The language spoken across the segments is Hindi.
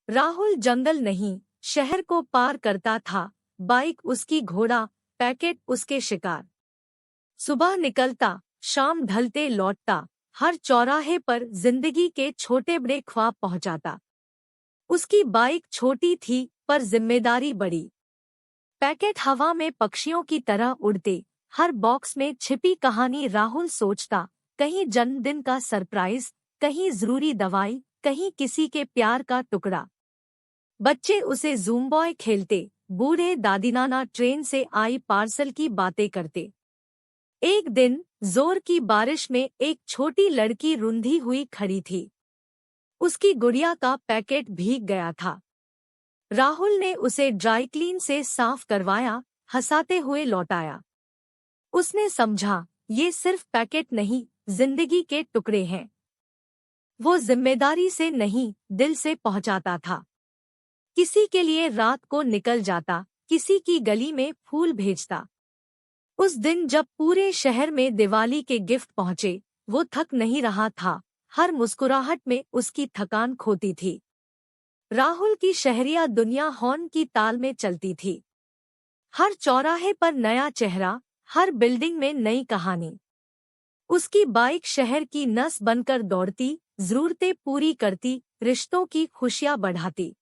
राहुल जंगल नहीं, शहर को पार करता था। बाइक उसकी, घोड़ा, पैकेट उसके शिकार। सुबह निकलता, शाम ढलते लौटता। हर चौराहे पर जिंदगी के छोटे बड़े ख्वाब पहुंचाता। उसकी बाइक छोटी थी पर जिम्मेदारी बड़ी। पैकेट हवा में पक्षियों की तरह उड़ते। हर बॉक्स में छिपी कहानी। राहुल सोचता, कहीं जन्मदिन का सरप्राइज, कहीं जरूरी दवाई, कहीं किसी के प्यार का टुकड़ा। बच्चे उसे ज़ूम बॉय खेलते, बूढ़े दादी नाना ट्रेन से आई पार्सल की बातें करते। एक दिन जोर की बारिश में एक छोटी लड़की रुंधी हुई खड़ी थी। उसकी गुड़िया का पैकेट भीग गया था। राहुल ने उसे ड्राई क्लीन से साफ करवाया, हंसाते हुए लौटाया। उसने समझा, ये सिर्फ पैकेट नहीं, जिंदगी के टुकड़े हैं। वो जिम्मेदारी से नहीं, दिल से पहुंचाता था। किसी के लिए रात को निकल जाता, किसी की गली में फूल भेजता। उस दिन जब पूरे शहर में दिवाली के गिफ्ट पहुंचे, वो थक नहीं रहा था। हर मुस्कुराहट में उसकी थकान खोती थी। राहुल की शहरिया दुनिया हॉर्न की ताल में चलती थी। हर चौराहे पर नया चेहरा, हर बिल्डिंग में नई कहानी। उसकी बाइक शहर की नस बनकर दौड़ती, जरूरतें पूरी करती, रिश्तों की खुशियां बढ़ाती।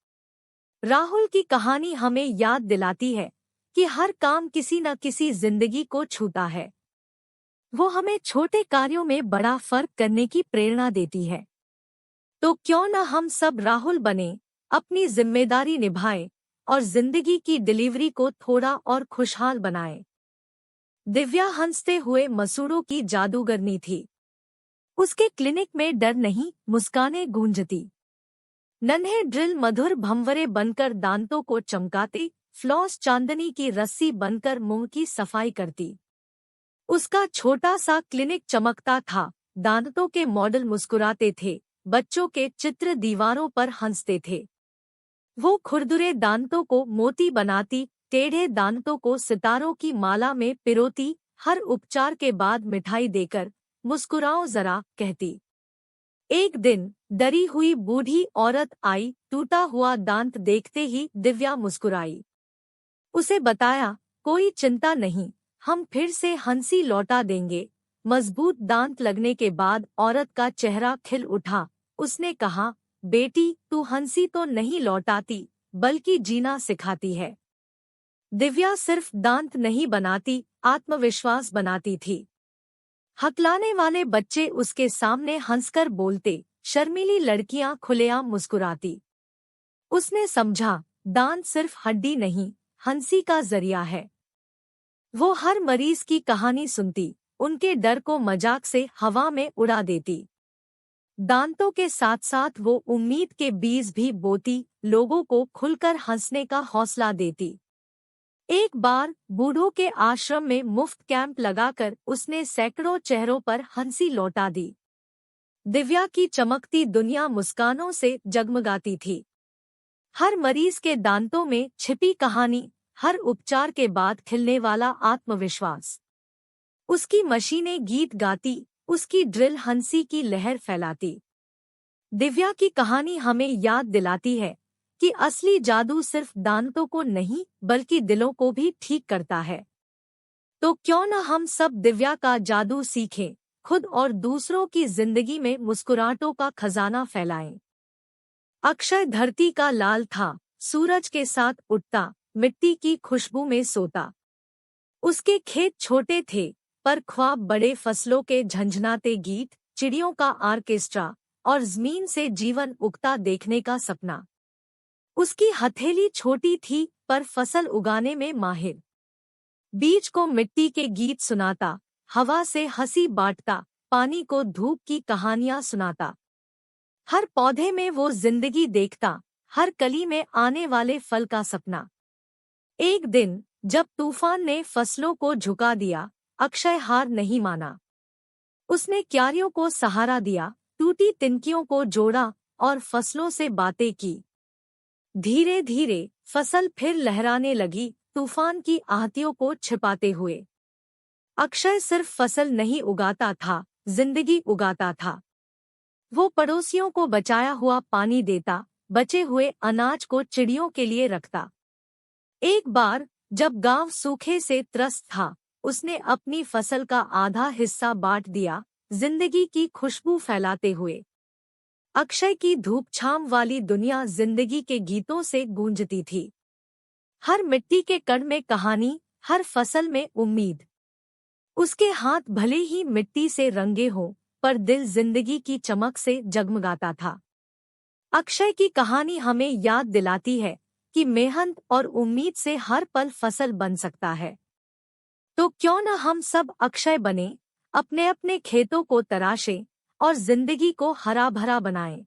राहुल की कहानी हमें याद दिलाती है कि हर काम किसी न किसी जिंदगी को छूता है। वो हमें छोटे कार्यों में बड़ा फर्क करने की प्रेरणा देती है। तो क्यों न हम सब राहुल बने, अपनी जिम्मेदारी निभाएं और जिंदगी की डिलीवरी को थोड़ा और खुशहाल बनाएं। दिव्या हंसते हुए मसूड़ों की जादूगरनी थी। उसके क्लिनिक में डर नहीं, मुस्कानें गूंजती। नन्हे ड्रिल मधुर भंवरे बनकर दांतों को चमकाते, फ्लॉस चांदनी की रस्सी बनकर मुंह की सफाई करती। उसका छोटा सा क्लिनिक चमकता था, दांतों के मॉडल मुस्कुराते थे, बच्चों के चित्र दीवारों पर हंसते थे। वो खुरदुरे दांतों को मोती बनाती, टेढ़े दांतों को सितारों की माला में पिरोती। हर उपचार के बाद मिठाई देकर, मुस्कुराओ जरा, कहती। एक दिन डरी हुई बूढ़ी औरत आई, टूटा हुआ दांत देखते ही दिव्या मुस्कुराई। उसे बताया, कोई चिंता नहीं, हम फिर से हंसी लौटा देंगे। मजबूत दांत लगने के बाद औरत का चेहरा खिल उठा। उसने कहा, बेटी, तू हंसी तो नहीं लौटाती, बल्कि जीना सिखाती है। दिव्या सिर्फ दांत नहीं बनाती, आत्मविश्वास बनाती थी। हकलाने वाले बच्चे उसके सामने हंसकर बोलते, शर्मीली लड़कियां खुलेआम मुस्कुराती। उसने समझा, दांत सिर्फ हड्डी नहीं, हंसी का जरिया है। वो हर मरीज की कहानी सुनती, उनके डर को मजाक से हवा में उड़ा देती। दांतों के साथ साथ वो उम्मीद के बीज भी बोती, लोगों को खुलकर हंसने का हौसला देती। एक बार बूढ़ों के आश्रम में मुफ्त कैंप लगाकर उसने सैकड़ों चेहरों पर हंसी लौटा दी। दिव्या की चमकती दुनिया मुस्कानों से जगमगाती थी। हर मरीज के दांतों में छिपी कहानी, हर उपचार के बाद खिलने वाला आत्मविश्वास। उसकी मशीनें गीत गाती, उसकी ड्रिल हंसी की लहर फैलाती। दिव्या की कहानी हमें याद दिलाती है कि असली जादू सिर्फ दांतों को नहीं, बल्कि दिलों को भी ठीक करता है। तो क्यों न हम सब दिव्या का जादू सीखें, खुद और दूसरों की जिंदगी में मुस्कुराहटों का खजाना फैलाएं। अक्षय धरती का लाल था, सूरज के साथ उठता, मिट्टी की खुशबू में सोता। उसके खेत छोटे थे, पर ख्वाब बड़े, फसलों के झंझनाते गीत, चिड़ियों का आर्केस्ट्रा और जमीन से जीवन उगता देखने का सपना। उसकी हथेली छोटी थी, पर फसल उगाने में माहिर। बीज को मिट्टी के गीत सुनाता, हवा से हंसी बांटता, पानी को धूप की कहानियां सुनाता। हर पौधे में वो जिंदगी देखता, हर कली में आने वाले फल का सपना। एक दिन जब तूफान ने फसलों को झुका दिया, अक्षय हार नहीं माना। उसने क्यारियों को सहारा दिया, टूटी तिनकियों को जोड़ा और फसलों से बातें की। धीरे धीरे फसल फिर लहराने लगी, तूफान की आहतियों को छिपाते हुए। अक्षय सिर्फ फसल नहीं उगाता था, जिंदगी उगाता था। वो पड़ोसियों को बचाया हुआ पानी देता, बचे हुए अनाज को चिड़ियों के लिए रखता। एक बार जब गांव सूखे से त्रस्त था, उसने अपनी फसल का आधा हिस्सा बांट दिया, जिंदगी की खुशबू फैलाते हुए। अक्षय की धूप छाम वाली दुनिया जिंदगी के गीतों से गूंजती थी। हर मिट्टी के कण में कहानी, हर फसल में उम्मीद। उसके हाथ भले ही मिट्टी से रंगे हों, पर दिल जिंदगी की चमक से जगमगाता था। अक्षय की कहानी हमें याद दिलाती है कि मेहनत और उम्मीद से हर पल फसल बन सकता है। तो क्यों न हम सब अक्षय बने, अपने अपने खेतों को तराशें और जिंदगी को हरा भरा बनाएं।